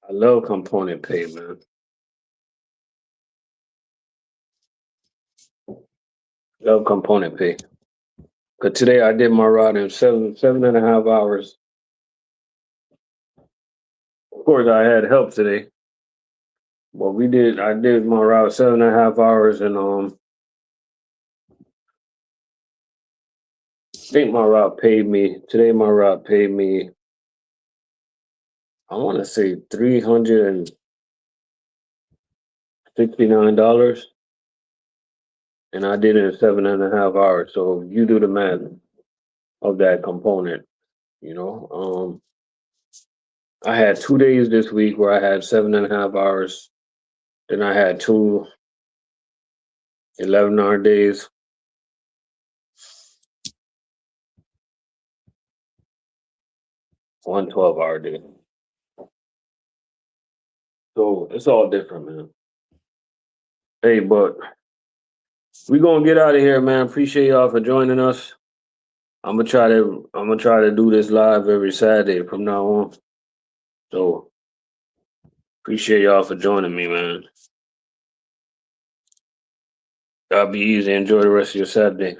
I love component pay, man. Love component pay. Cause today I did my route in 7.5 hours. Of course, I had help today, but I did my route 7.5 hours, and I think my route paid me today. My route paid me, I want to say $369, and I did it in 7.5 hours. So you do the math of that component. You know, I had 2 days this week where I had 7.5 hours. Then I had two 11-hour days. One 12-hour day. So it's all different, man. Hey, but we gonna get out of here, man. Appreciate y'all for joining us. I'm gonna try to do this live every Saturday from now on. So appreciate y'all for joining me, man. Y'all be easy. Enjoy the rest of your Saturday.